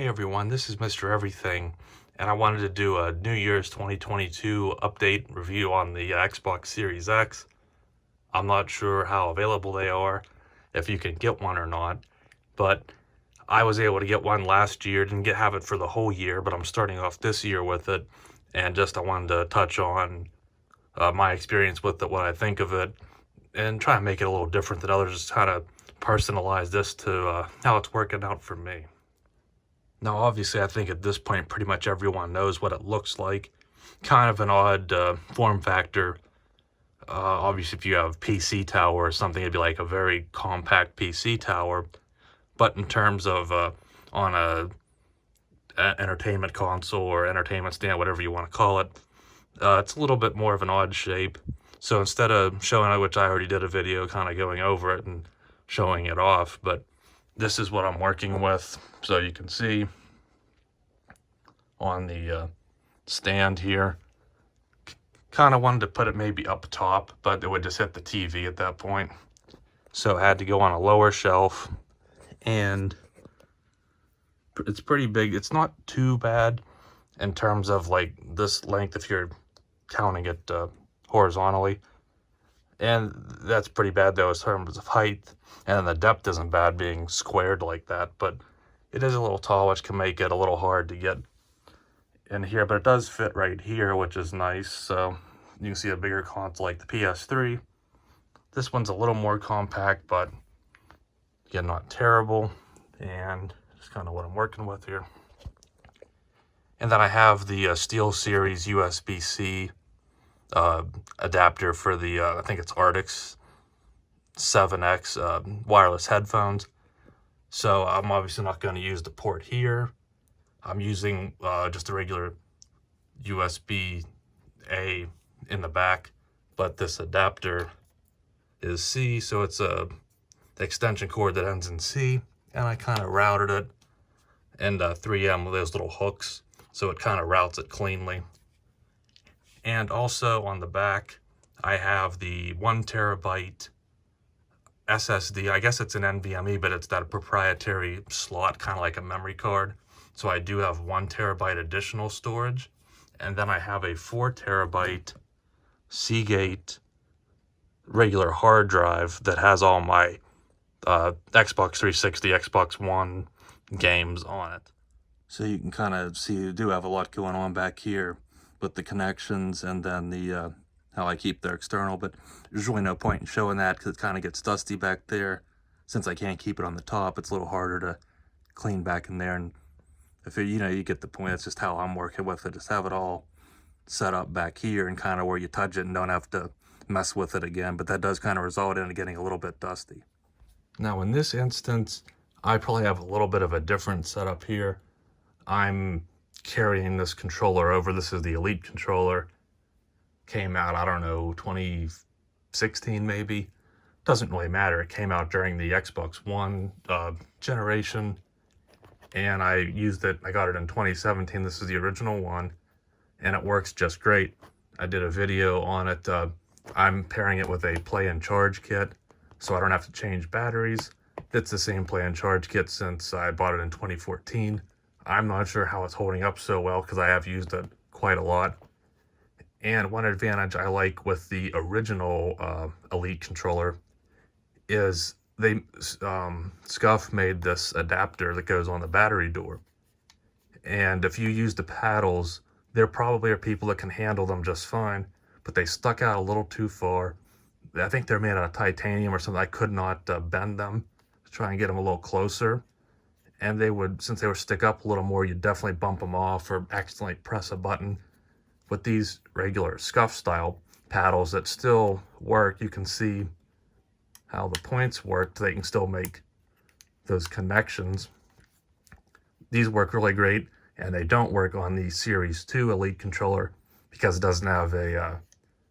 Hey everyone, this is Mr. Everything, and I wanted to do a New Year's 2022 update review on the Xbox Series X. I'm not sure how available they are, if you can get one or not, but I was able to get one last year, didn't have it for the whole year, but I'm starting off this year with it, and I wanted to touch on my experience with it, what I think of it, and try and make it a little different than others, just kind of personalize this to how it's working out for me. Now, obviously, I think at this point, pretty much everyone knows what it looks like. Kind of an odd form factor. Obviously, if you have PC tower or something, it'd be like a very compact PC tower. But in terms of on a entertainment console or entertainment stand, whatever you want to call it, it's a little bit more of an odd shape. So instead of showing it, which I already did a video kind of going over it and showing it off, but this is what I'm working with. So you can see on the stand here. Kind of wanted to put it maybe up top, but it would just hit the TV at that point. So I had to go on a lower shelf, and it's pretty big. It's not too bad in terms of like this length if you're counting it horizontally. And that's pretty bad though in terms of height. And then the depth isn't bad being squared like that, but it is a little tall, which can make it a little hard to get in here, but it does fit right here, which is nice. So you can see a bigger console like the PS3. This one's a little more compact, but again, not terrible. And just kind of what I'm working with here. And then I have the SteelSeries USB-C adapter for the, I think it's Arctis 7X wireless headphones. So I'm obviously not going to use the port here. I'm using just a regular USB-A in the back, but this adapter is C, so it's a extension cord that ends in C, and I kind of routed it in 3M with those little hooks, so it kind of routes it cleanly. And also on the back, I have the 1 terabyte SSD. I guess it's an NVMe, but it's that proprietary slot, kind of like a memory card. So I do have 1 terabyte additional storage. And then I have a 4 terabyte Seagate regular hard drive that has all my Xbox 360, Xbox One games on it. So you can kind of see you do have a lot going on back here with the connections and then the how I keep their external, but there's really no point in showing that because it kind of gets dusty back there. Since I can't keep it on the top, it's a little harder to clean back in there. And if it, you get the point, that's just how I'm working with it. Just have it all set up back here and kind of where you touch it and don't have to mess with it again. But that does kind of result in it getting a little bit dusty. Now in this instance, I probably have a little bit of a different setup here. I'm carrying this controller over. This is the Elite controller. Came out, I don't know, 2016 maybe. Doesn't really matter. It came out during the Xbox One generation, and I used it. I got it in 2017. This is the original one, and it works just great. I did a video on it. I'm pairing it with a play and charge kit, so I don't have to change batteries. It's the same play and charge kit since I bought it in 2014. I'm not sure how it's holding up so well because I have used it quite a lot. And one advantage I like with the original Elite controller is they Scuff made this adapter that goes on the battery door. And if you use the paddles, there probably are people that can handle them just fine, but they stuck out a little too far. I think they're made out of titanium or something. I could not bend them to try and get them a little closer. And they would, since they would stick up a little more, you'd definitely bump them off or accidentally press a button. With these regular Scuff style paddles that still work, you can see how the points work. They can still make those connections. These work really great, and they don't work on the Series 2 Elite controller because it doesn't have a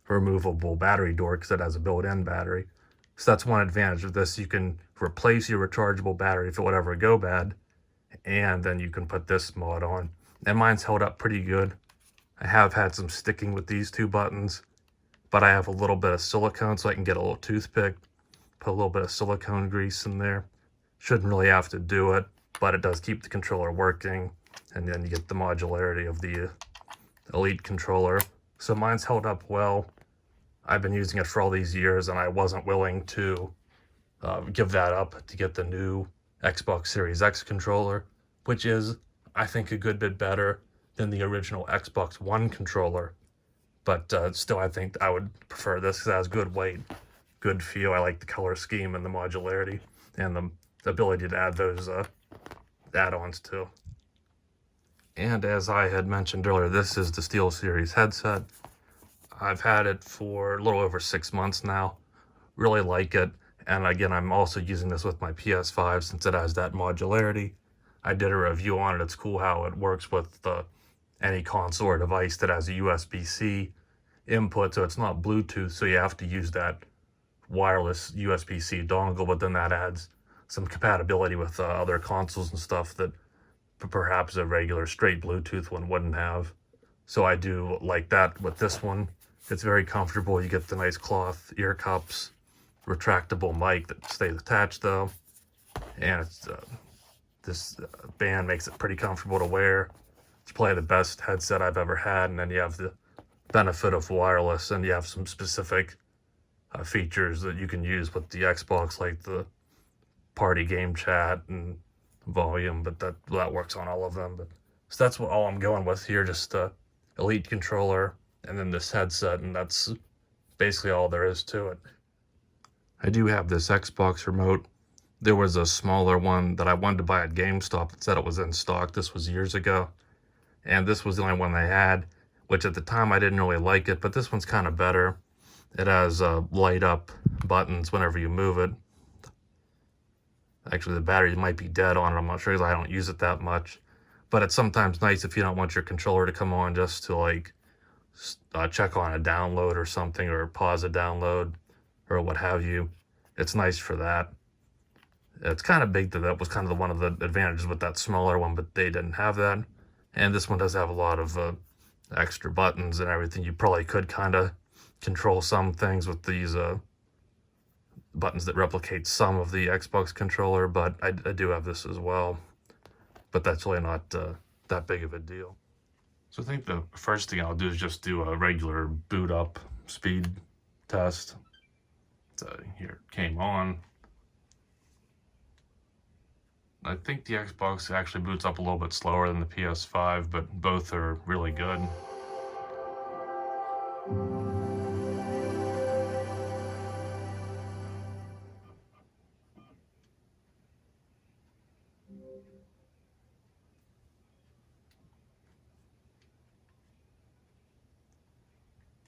removable battery door because it has a built-in battery. So that's one advantage of this. You can replace your rechargeable battery if it would ever go bad, and then you can put this mod on. And mine's held up pretty good. I have had some sticking with these two buttons, but I have a little bit of silicone so I can get a little toothpick, put a little bit of silicone grease in there. Shouldn't really have to do it. but it does keep the controller working, and then you get the modularity of the Elite controller. So mine's held up well. I've been using it for all these years, and I wasn't willing to give that up to get the new Xbox Series X controller, which is, I think, a good bit better than the original Xbox One controller. But still, I think I would prefer this because it has good weight, good feel. I like the color scheme and the modularity and the ability to add those add-ons too. And as I had mentioned earlier, this is the SteelSeries headset. I've had it for a little over 6 months now. Really like it. And again, I'm also using this with my PS5 since it has that modularity. I did a review on it. It's cool how it works with any console or device that has a USB-C input, so it's not Bluetooth, so you have to use that wireless USB-C dongle, but then that adds some compatibility with other consoles and stuff that perhaps a regular straight Bluetooth one wouldn't have. So I do like that with this one. It's very comfortable. You get the nice cloth ear cups, retractable mic that stays attached though, and it's this band makes it pretty comfortable to wear. It's probably the best headset I've ever had, and then you have the benefit of wireless, and you have some specific features that you can use with the Xbox, like the party game chat and volume, but that works on all of them. But so that's all I'm going with here, just Elite controller and then this headset, and that's basically all there is to it. I do have this Xbox remote. There was a smaller one that I wanted to buy at GameStop that said it was in stock. This was years ago, and this was the only one they had, which at the time I didn't really like it, but this one's kind of better. It has light up buttons whenever you move it. Actually, the battery might be dead on it. I'm not sure because I don't use it that much. But it's sometimes nice if you don't want your controller to come on just to like check on a download or something, or pause a download or what have you. It's nice for that. It's kind of big. That was kind of one of the advantages with that smaller one, but they didn't have that. And this one does have a lot of extra buttons and everything. You probably could kind of control some things with these buttons that replicate some of the Xbox controller, but I do have this as well. But that's really not that big of a deal. So I think the first thing I'll do is just do a regular boot up speed test. So here it came on. I think the Xbox actually boots up a little bit slower than the PS5, but both are really good.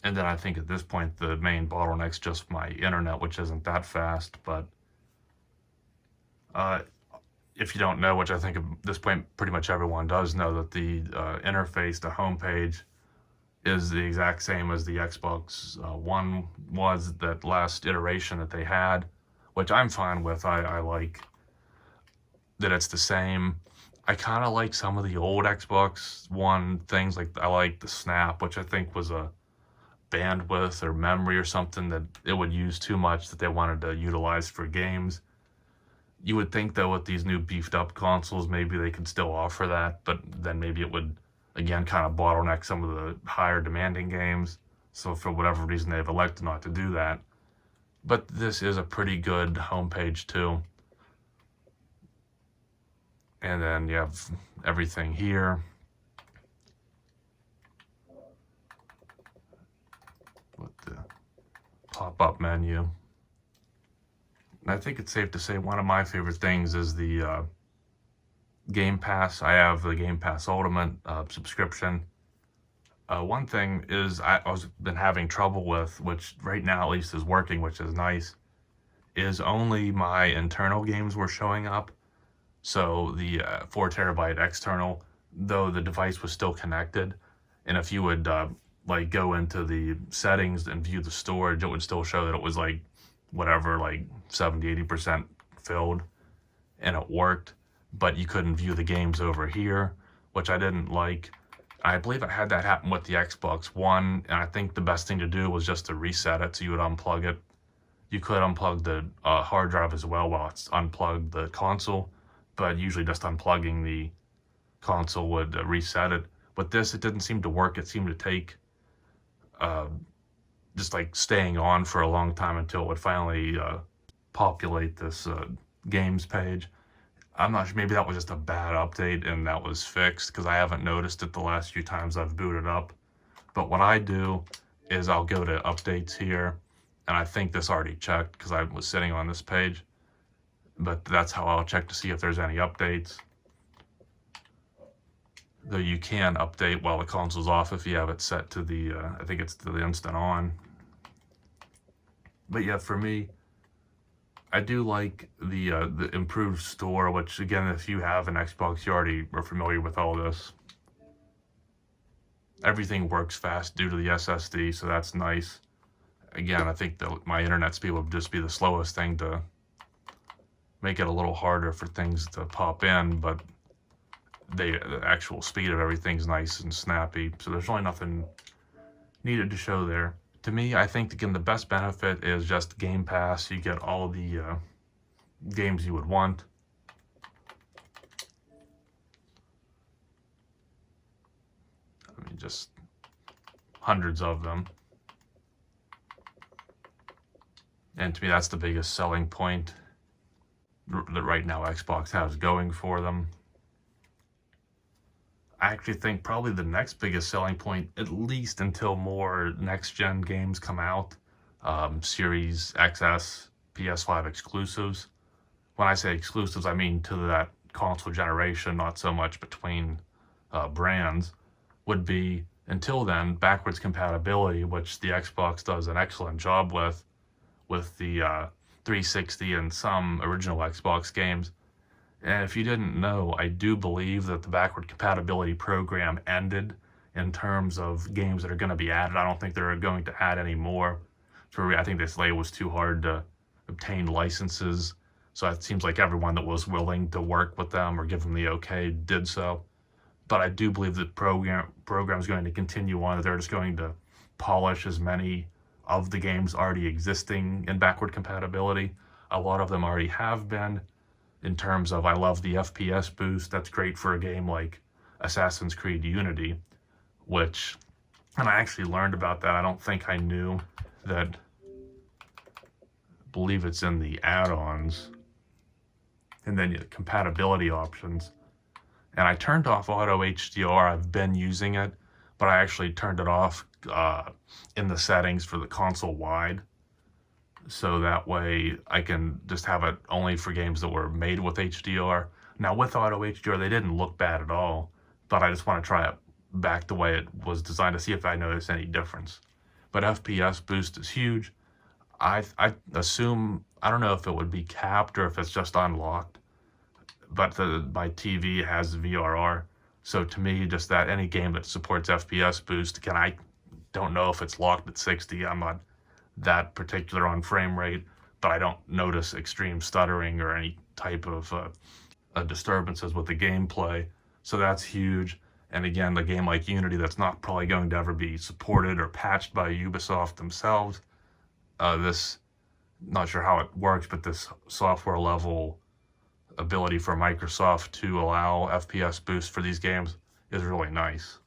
And then I think at this point the main bottleneck's just my internet, which isn't that fast, but if you don't know, which I think at this point pretty much everyone does know, that the interface, the homepage, is the exact same as the Xbox One was, that last iteration that they had, which I'm fine with. I like that it's the same. I kind of like some of the old Xbox One things, like I like the Snap, which I think was a bandwidth or memory or something that it would use too much that they wanted to utilize for games. You would think though with these new beefed up consoles, maybe they could still offer that, but then maybe it would again kind of bottleneck some of the higher demanding games. So for whatever reason they've elected not to do that. But this is a pretty good homepage too. And then you have everything here. With the pop-up menu. And I think it's safe to say one of my favorite things is the Game Pass. I have the Game Pass Ultimate subscription. One thing is I've been having trouble with, which right now at least is working, which is nice, is only my internal games were showing up. So the 4 terabyte external, though the device was still connected, and if you would like go into the settings and view the storage, it would still show that it was like whatever, like 70-80% filled, and it worked, but you couldn't view the games over here, which I didn't like. I believe I had that happen with the Xbox One, and I think the best thing to do was just to reset it. So you would unplug it. You could unplug the hard drive as well while it's unplugged the console, but usually just unplugging the console would reset it. With this, it didn't seem to work. It seemed to take just like staying on for a long time until it would finally populate this games page. I'm not sure, maybe that was just a bad update and that was fixed, because I haven't noticed it the last few times I've booted up. But what I do is I'll go to updates here, and I think this already checked because I was sitting on this page, but that's how I'll check to see if there's any updates. Though you can update while the console's off if you have it set to the, I think it's to the instant on. But yeah, for me, I do like the improved store, which again, if you have an Xbox, you already are familiar with all this. Everything works fast due to the SSD, so that's nice. Again, I think that my internet speed would just be the slowest thing to make it a little harder for things to pop in, but the actual speed of everything's nice and snappy, so there's really nothing needed to show there. To me, I think, again, the best benefit is just Game Pass. You get all the games you would want. I mean, just hundreds of them. And to me, that's the biggest selling point that right now Xbox has going for them. I actually think probably the next biggest selling point, at least until more next-gen games come out, Series XS, PS5 exclusives. When I say exclusives, I mean to that console generation, not so much between brands, would be, until then, backwards compatibility, which the Xbox does an excellent job with the 360 and some original Xbox games. And if you didn't know, I do believe that the backward compatibility program ended in terms of games that are going to be added. I don't think they're going to add any more. I think this layer was too hard to obtain licenses. So it seems like everyone that was willing to work with them or give them the okay did so. But I do believe the program is going to continue on. They're just going to polish as many of the games already existing in backward compatibility. A lot of them already have been. In terms of, I love the FPS boost. That's great for a game like Assassin's Creed Unity, which, and I actually learned about that. I don't think I knew that. I believe it's in the add-ons, and then compatibility options. And I turned off auto HDR. I've been using it, but I actually turned it off in the settings for the console wide. So that way I can just have it only for games that were made with HDR. Now with auto HDR, they didn't look bad at all, but I just want to try it back the way it was designed to see if I notice any difference. But FPS boost is huge. I assume, I don't know if it would be capped or if it's just unlocked, but my TV has VRR. So to me, just that any game that supports FPS boost, again, I don't know if it's locked at 60. I'm not that particular on frame rate, but I don't notice extreme stuttering or any type of disturbances with the gameplay. So that's huge. And again, a game like Unity that's not probably going to ever be supported or patched by Ubisoft themselves. This, not sure how it works, but this software level ability for Microsoft to allow FPS boost for these games is really nice.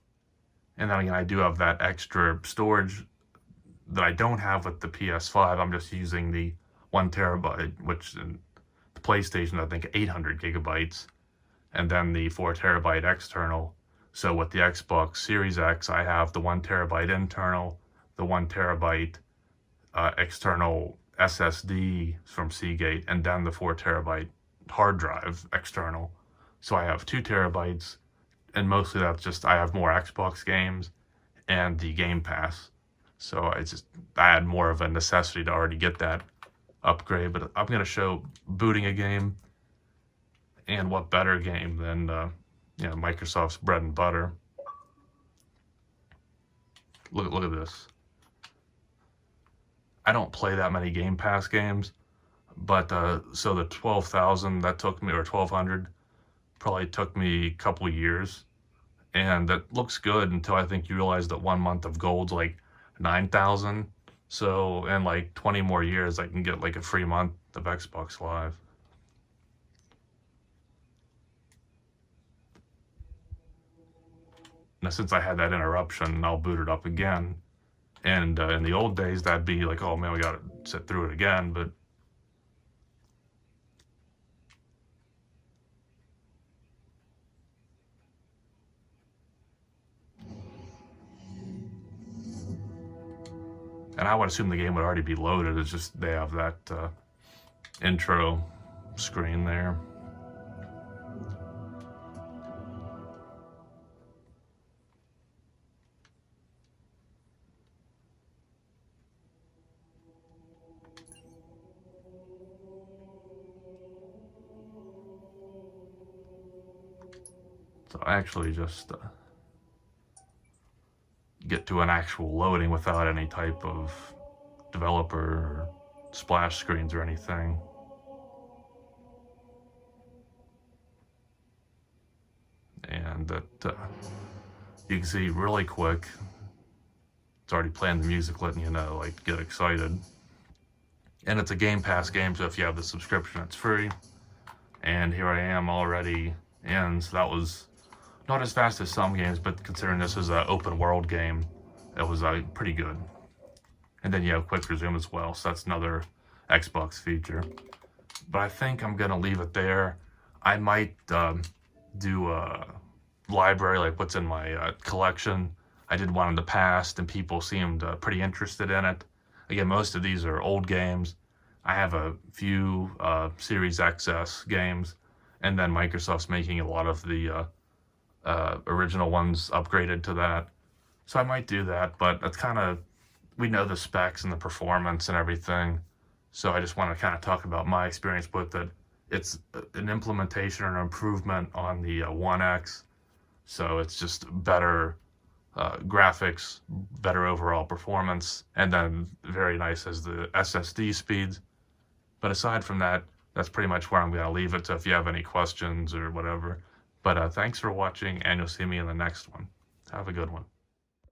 And then again, I do have that extra storage that I don't have with the PS5. I'm just using the 1 terabyte, which in the PlayStation, I think 800 gigabytes, and then the 4 terabyte external. So with the Xbox Series X, I have the 1 terabyte internal, the 1 terabyte external SSD from Seagate, and then the 4 terabyte hard drive external. So I have 2 terabytes, and mostly that's just, I have more Xbox games and the Game Pass. So I had more of a necessity to already get that upgrade. But I'm going to show booting a game, and what better game than Microsoft's bread and butter. Look at this. I don't play that many Game Pass games, but so the 12,000 that took me, or 1,200, probably took me a couple years, and that looks good until I think you realize that 1 month of gold's like 9,000. So in like 20 more years, I can get like a free month of Xbox Live. Now, since I had that interruption, I'll boot it up again. And in the old days, that'd be like, oh man, we gotta sit through it again. But and I would assume the game would already be loaded. It's just they have that intro screen there. So I actually just get to an actual loading without any type of developer or splash screens or anything. And that you can see really quick, it's already playing the music, letting you know, like, get excited. And it's a Game Pass game, so if you have the subscription, it's free. And here I am already in, so that was not as fast as some games, but considering this is an open world game, it was pretty good. And then you have quick resume as well, so that's another Xbox feature. But I think I'm gonna leave it there. I might do a library, like what's in my collection. I did one in the past, and people seemed pretty interested in it. Again, most of these are old games. I have a few Series XS games, and then Microsoft's making a lot of the original ones upgraded to that. So I might do that, but that's kind of, we know the specs and the performance and everything. So I just want to kind of talk about my experience with it. It's an implementation or an improvement on the One X. So it's just better graphics, better overall performance, and then very nice as the SSD speeds. But aside from that, that's pretty much where I'm going to leave it. So if you have any questions or whatever. But thanks for watching, and you'll see me in the next one. Have a good one.